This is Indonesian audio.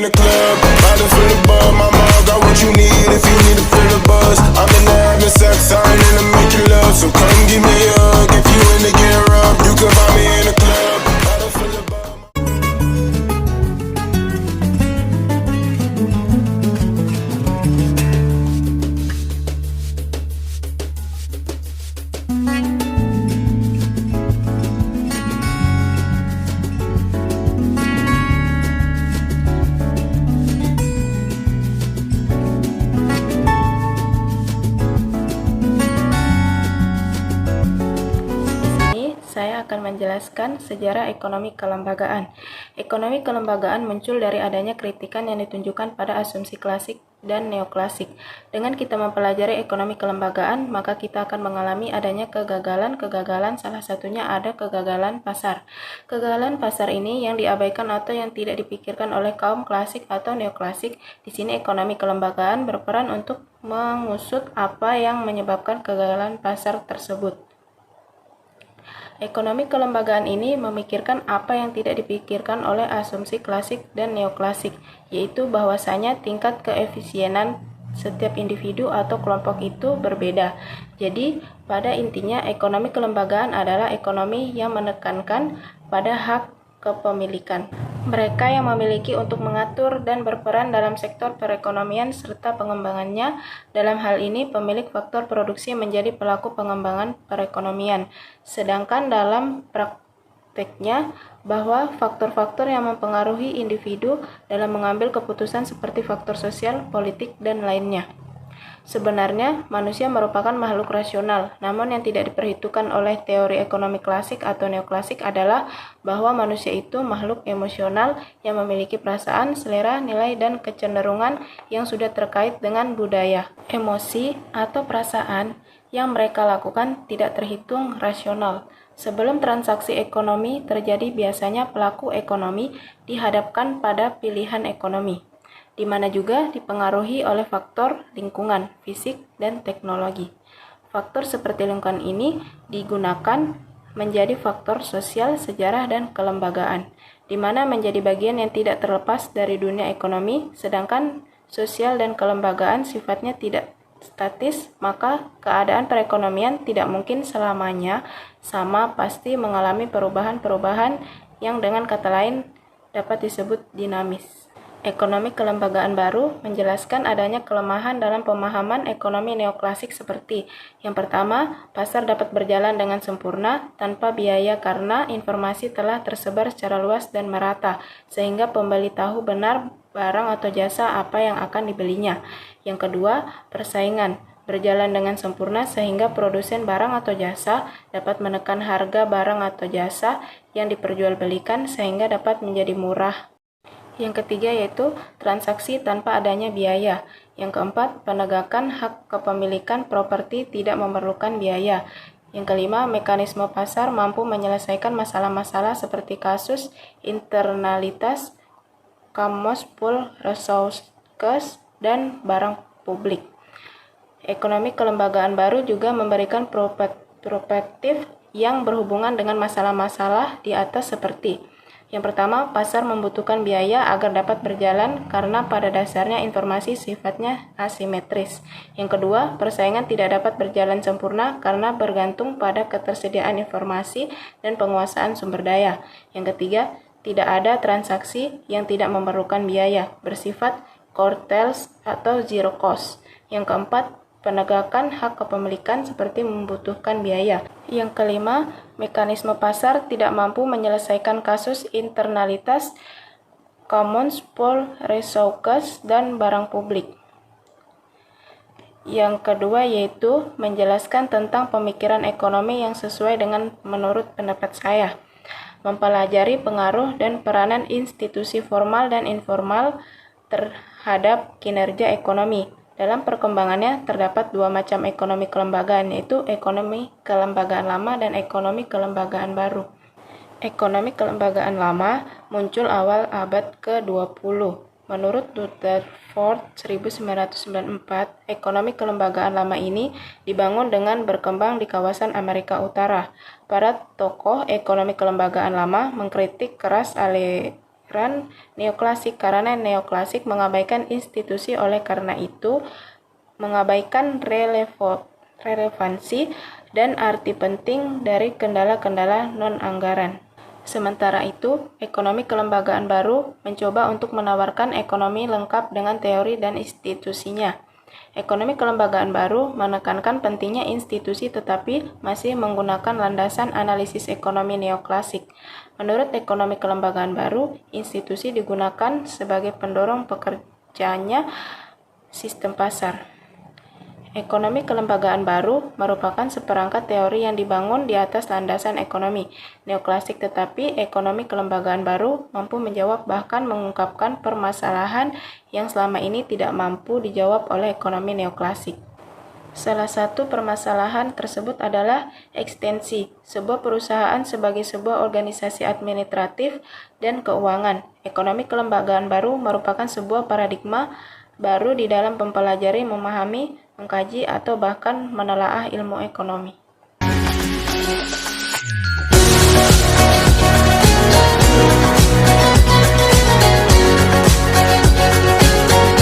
in the club, bottle full of bug. My mom got what you need if you need to fill the buzz. I'm in the having sex, I ain't in the making love. So come give me a hug if you in the get rough. You can find me in the club, bottle full of bug. Saya akan menjelaskan sejarah ekonomi kelembagaan. Ekonomi kelembagaan muncul dari adanya kritikan yang ditunjukkan pada asumsi klasik dan neoklasik. Dengan kita mempelajari ekonomi kelembagaan, maka kita akan mengalami adanya kegagalan-kegagalan, salah satunya ada kegagalan pasar. Kegagalan pasar ini yang diabaikan atau yang tidak dipikirkan oleh kaum klasik atau neoklasik. Di sini ekonomi kelembagaan berperan untuk mengusut apa yang menyebabkan kegagalan pasar tersebut. Ekonomi kelembagaan ini memikirkan apa yang tidak dipikirkan oleh asumsi klasik dan neoklasik, yaitu bahwasanya tingkat keefisienan setiap individu atau kelompok itu berbeda. Jadi, pada intinya ekonomi kelembagaan adalah ekonomi yang menekankan pada hak kepemilikan. Mereka yang memiliki untuk mengatur dan berperan dalam sektor perekonomian serta pengembangannya. Dalam hal ini, pemilik faktor produksi menjadi pelaku pengembangan perekonomian. Sedangkan dalam prakteknya, bahwa faktor-faktor yang mempengaruhi individu dalam mengambil keputusan seperti faktor sosial, politik, dan lainnya. Sebenarnya, manusia merupakan makhluk rasional, namun yang tidak diperhitungkan oleh teori ekonomi klasik atau neoklasik adalah bahwa manusia itu makhluk emosional yang memiliki perasaan, selera, nilai, dan kecenderungan yang sudah terkait dengan budaya. Emosi atau perasaan yang mereka lakukan tidak terhitung rasional. Sebelum transaksi ekonomi terjadi, biasanya pelaku ekonomi dihadapkan pada pilihan ekonomi, di mana juga dipengaruhi oleh faktor lingkungan, fisik, dan teknologi. Faktor seperti lingkungan ini digunakan menjadi faktor sosial, sejarah, dan kelembagaan, di mana menjadi bagian yang tidak terlepas dari dunia ekonomi, sedangkan sosial dan kelembagaan sifatnya tidak statis, maka keadaan perekonomian tidak mungkin selamanya sama, pasti mengalami perubahan-perubahan yang dengan kata lain dapat disebut dinamis. Ekonomi kelembagaan baru menjelaskan adanya kelemahan dalam pemahaman ekonomi neoklasik seperti yang pertama, pasar dapat berjalan dengan sempurna tanpa biaya karena informasi telah tersebar secara luas dan merata, sehingga pembeli tahu benar barang atau jasa apa yang akan dibelinya. Yang kedua, persaingan berjalan dengan sempurna sehingga produsen barang atau jasa dapat menekan harga barang atau jasa yang diperjualbelikan sehingga dapat menjadi murah. Yang ketiga yaitu transaksi tanpa adanya biaya. Yang keempat, penegakan hak kepemilikan properti tidak memerlukan biaya. Yang kelima, mekanisme pasar mampu menyelesaikan masalah-masalah seperti kasus internalitas, commons pool resources, dan barang publik. Ekonomi kelembagaan baru juga memberikan perspektif yang berhubungan dengan masalah-masalah di atas seperti yang pertama, pasar membutuhkan biaya agar dapat berjalan karena pada dasarnya informasi sifatnya asimetris. Yang kedua, persaingan tidak dapat berjalan sempurna karena bergantung pada ketersediaan informasi dan penguasaan sumber daya. Yang ketiga, tidak ada transaksi yang tidak memerlukan biaya, bersifat cartels atau zero cost. Yang keempat, penegakan hak kepemilikan seperti membutuhkan biaya. Yang kelima, mekanisme pasar tidak mampu menyelesaikan kasus internalitas, commons pool resources, dan barang publik. Yang kedua yaitu menjelaskan tentang pemikiran ekonomi yang sesuai dengan menurut pendapat saya. Mempelajari pengaruh dan peranan institusi formal dan informal terhadap kinerja ekonomi. Dalam perkembangannya terdapat dua macam ekonomi kelembagaan, yaitu ekonomi kelembagaan lama dan ekonomi kelembagaan baru. Ekonomi kelembagaan lama muncul awal abad ke-20. Menurut Rutherford 1994, ekonomi kelembagaan lama ini dibangun dengan berkembang di kawasan Amerika Utara. Para tokoh ekonomi kelembagaan lama mengkritik keras aliran pemikiran neoklasik karena neoklasik mengabaikan institusi, oleh karena itu mengabaikan relevansi dan arti penting dari kendala-kendala non-anggaran. Sementara itu, ekonomi kelembagaan baru mencoba untuk menawarkan ekonomi lengkap dengan teori dan institusinya. Ekonomi kelembagaan baru menekankan pentingnya institusi tetapi masih menggunakan landasan analisis ekonomi neoklasik. Menurut ekonomi kelembagaan baru, institusi digunakan sebagai pendorong pekerjaannya sistem pasar. Ekonomi kelembagaan baru merupakan seperangkat teori yang dibangun di atas landasan ekonomi neoklasik, tetapi ekonomi kelembagaan baru mampu menjawab bahkan mengungkapkan permasalahan yang selama ini tidak mampu dijawab oleh ekonomi neoklasik. Salah satu permasalahan tersebut adalah ekstensi sebuah perusahaan sebagai sebuah organisasi administratif dan keuangan. Ekonomi kelembagaan baru merupakan sebuah paradigma baru di dalam mempelajari, memahami, mengkaji, atau bahkan menelaah ilmu ekonomi.